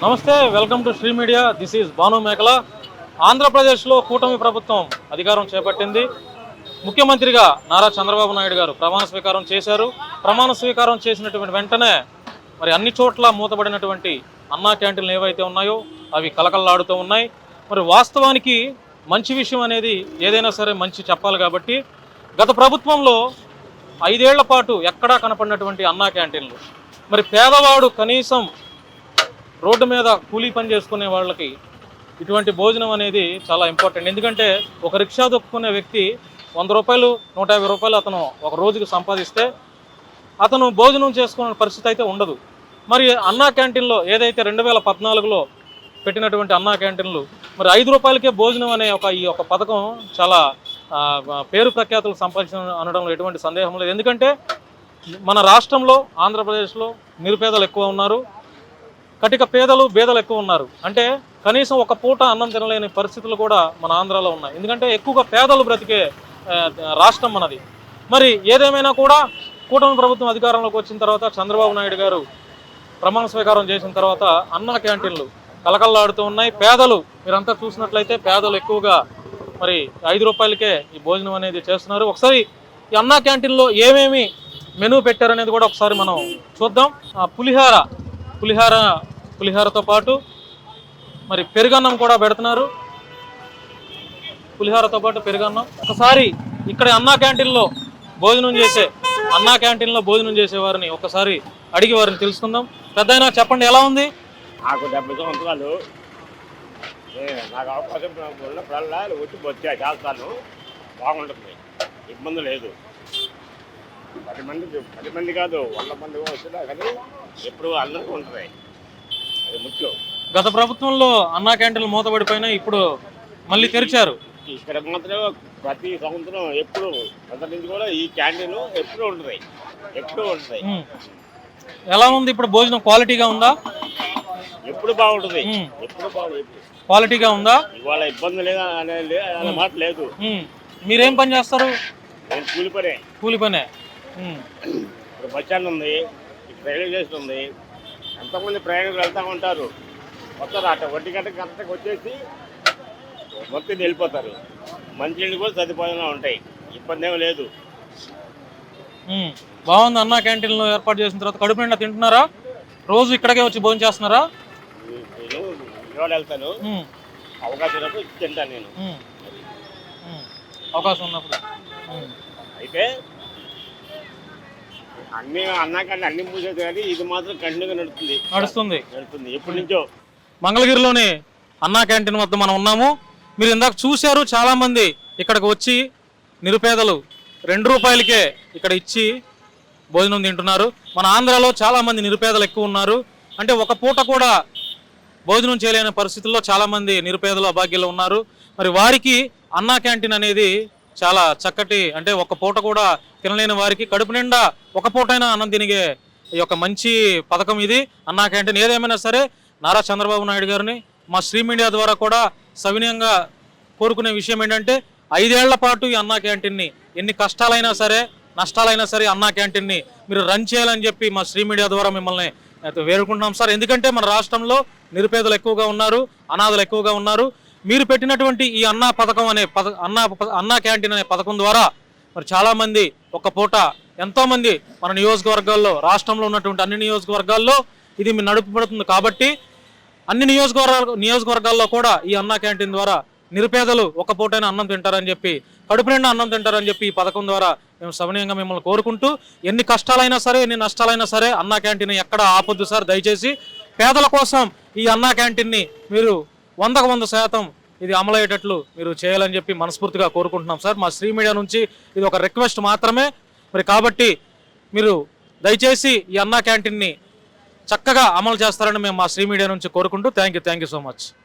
నమస్తే, welcome to Shri media. This is Bhanu Mekala. ఆంధ్రప్రదేశ్లో కూటమి ప్రభుత్వం అధికారం చేపట్టింది. ముఖ్యమంత్రిగా నారా చంద్రబాబు నాయుడు గారు ప్రమాణ స్వీకారం చేశారు. ప్రమాణ స్వీకారం చేసినటువంటి వెంటనే మరి అన్ని చోట్ల మూతబడినటువంటి అన్నా క్యాంటీన్లు ఏవైతే ఉన్నాయో అవి కలకల్లాడుతూ ఉన్నాయి. మరి వాస్తవానికి మంచి విషయం అనేది ఏదైనా సరే మంచి చెప్పాలి కాబట్టి గత ప్రభుత్వంలో 5 ఏళ్ల పాటు ఎక్కడా కనపడినటువంటి అన్నా క్యాంటీన్లు, మరి పేదవాడు కనీసం రోడ్డు మీద కూలీ పని చేసుకునే వాళ్ళకి ఇటువంటి భోజనం అనేది చాలా ఇంపార్టెంట్. ఎందుకంటే ఒక రిక్షా దొక్కునే వ్యక్తి 100 రూపాయలు 150 రూపాయలు అతను ఒక రోజుకి సంపాదిస్తే అతను భోజనం చేసుకునే పరిస్థితి అయితే ఉండదు. మరి అన్నా క్యాంటీన్లో ఏదైతే 2014లో పెట్టినటువంటి అన్నా క్యాంటీన్లు మరి 5 రూపాయలకే భోజనం అనే ఈ పథకం చాలా పేరు ప్రఖ్యాతులు సంపాదించిన అనడంలో ఎటువంటి సందేహం లేదు. ఎందుకంటే మన రాష్ట్రంలో ఆంధ్రప్రదేశ్లో నిరుపేదలు ఎక్కువ ఉన్నారు, కటిక పేదలు బేదలు ఎక్కువ ఉన్నారు. అంటే కనీసం ఒక పూట అన్నం తినలేని పరిస్థితులు కూడా మన ఆంధ్రాలో ఉన్నాయి. ఎందుకంటే ఎక్కువగా పేదలు బ్రతికే రాష్ట్రం మనది. మరి ఏదేమైనా కూడా కూటమి ప్రభుత్వం అధికారంలోకి వచ్చిన తర్వాత చంద్రబాబు నాయుడు గారు ప్రమాణ స్వీకారం చేసిన తర్వాత అన్నా క్యాంటీన్లు కలకల్లాడుతూ ఉన్నాయి. పేదలు మీరంతా చూసినట్లయితే పేదలు ఎక్కువగా మరి 5 రూపాయలకే ఈ భోజనం అనేది చేస్తున్నారు. ఒకసారి ఈ అన్నా క్యాంటీన్లో ఏమేమి మెనూ పెట్టారనేది కూడా ఒకసారి మనం చూద్దాం. పులిహారతో పాటు మరి పెరుగన్నం కూడా పెడుతున్నారు. పులిహారతో పాటు పెరుగన్నం. ఒకసారి ఇక్కడ అన్నా క్యాంటీన్లో భోజనం చేసే వారిని ఒకసారి అడిగి వారిని తెలుసుకుందాం. పెద్దయినా చెప్పండి, ఎలా ఉంది? నాకు 70 సంవత్సరాలు. నాకు అవకాశం ఉన్నప్పుడల్లా వచ్చా చేస్తాను. బాగుంటుంది, ఇబ్బంది లేదు. 10 మంది కాదు 100 మంది వచ్చినా కానీ ఎప్పుడు అందరికీ ఉంటుంది, అది ముఖ్యం. గత ప్రభుత్వంలో అన్నా క్యాంటీన్లు మూతపడిపోయినా ఇప్పుడు మళ్ళీ తెరిచారు. ఇక్కడ మాత్రం ప్రతి సంవత్సరం ఎప్పుడు అంతటి నుంచి కూడా ఈ క్యాంటీన్ ఎప్పుడు ఉంటుంది. ఎలా ఉంది ఇప్పుడు? భోజనం క్వాలిటీగా ఉందా? ఎప్పుడు బాగుంటుంది, ఎప్పుడు క్వాలిటీగా ఉందా? ఇవాళ ఇబ్బంది లేదా అనే మాట లేదు. మీరేం పని చేస్తారు? నేను కూలి పనే. ఇప్పుడు బస్ స్టాండ్ ఉంది, రైల్వే స్టేషన్ ఉంది. ఎంతమంది ప్రయాణికులు వెళ్తూ ఉంటారు, వస్తారు. అట్ట 1 గంటకి కరెక్ట్గా వచ్చేసి మొత్తం వెళ్ళిపోతారు. మంచినీళ్ళు కూడా సదుపాయంగా ఉంటాయి, ఇబ్బంది ఏమీ లేదు. బాగుంది. అన్నా క్యాంటీన్లో ఏర్పాటు చేసిన తర్వాత కడుపు నిండా తింటున్నారా? రోజు ఇక్కడికే వచ్చి భోజనం చేస్తున్నారా? నేను విజయవాడ వెళ్తాను, అవకాశం ఉన్నప్పుడు తింటాను నేను. అవకాశం ఉన్నప్పుడు అయితే అన్నీ మూసేది, కానీ ఇది మాత్రం కంటిన్యూగా నడుస్తుంది. ఎప్పటి నుంచో. మంగళగిరిలోని అన్నా క్యాంటీన్ వద్ద మనం ఉన్నాము. మీరు ఇందాక చూశారు, చాలా మంది ఇక్కడికి వచ్చి నిరుపేదలు 2 రూపాయలకే ఇక్కడ ఇచ్చి భోజనం తింటున్నారు. మన ఆంధ్రాలో చాలా మంది నిరుపేదలు ఎక్కువ ఉన్నారు. అంటే ఒక పూట కూడా భోజనం చేయలేని పరిస్థితుల్లో చాలా మంది నిరుపేదలు అభాగ్యులు ఉన్నారు. మరి వారికి అన్నా క్యాంటీన్ అనేది చాలా చక్కటి, అంటే ఒక పూట కూడా తినలేని వారికి కడుపు నిండా ఒక పూటైనా అన్నం తినిగే ఈ యొక్క మంచి పథకం ఇది అన్నా క్యాంటీన్. ఏదేమైనా సరే నారా చంద్రబాబు నాయుడు గారిని మా శ్రీ మీడియా ద్వారా కూడా సవినయంగా కోరుకునే విషయం ఏంటంటే 5 ఏళ్ల పాటు ఈ అన్నా క్యాంటీన్ని ఎన్ని కష్టాలైనా సరే నష్టాలైనా సరే అన్నా క్యాంటీన్ని మీరు రన్ చేయాలని చెప్పి మా శ్రీ మీడియా ద్వారా మిమ్మల్ని వేడుకుంటున్నాం సార్. ఎందుకంటే మన రాష్ట్రంలో నిరుపేదలు ఎక్కువగా ఉన్నారు, అనాథలు ఎక్కువగా ఉన్నారు. మీరు పెట్టినటువంటి ఈ అన్నా పథకం అనే అన్నా క్యాంటీన్ అనే పథకం ద్వారా మరి చాలామంది ఒక పూట ఎంతోమంది మన నియోజకవర్గాల్లో, రాష్ట్రంలో ఉన్నటువంటి అన్ని నియోజకవర్గాల్లో ఇది మీ నడుపబడుతుంది. కాబట్టి అన్ని నియోజకవర్గాల్లో కూడా ఈ అన్నా క్యాంటీన్ ద్వారా నిరుపేదలు ఒక పూటైనా అన్నం తింటారని చెప్పి, కడుపు నిండా అన్నం తింటారని చెప్పి ఈ పథకం ద్వారా మేము సవినయంగా మిమ్మల్ని కోరుకుంటూ, ఎన్ని కష్టాలైనా సరే ఎన్ని నష్టాలైనా సరే అన్నా క్యాంటీన్ ఎక్కడ ఆపొద్దు సార్. దయచేసి పేదల కోసం ఈ అన్నా క్యాంటీన్ని మీరు 100కు 100% ఇది అమలయ్యేటట్లు మీరు చేయాలని చెప్పి మనస్ఫూర్తిగా కోరుకుంటున్నాం సార్. మా శ్రీ మీడియా నుంచి ఇది ఒక రిక్వెస్ట్ మాత్రమే. మరి కాబట్టి మీరు దయచేసి ఈ అన్నా క్యాంటీన్ని చక్కగా అమలు చేస్తారని మేము మా శ్రీ మీడియా నుంచి కోరుకుంటూ థ్యాంక్ యూ సో మచ్.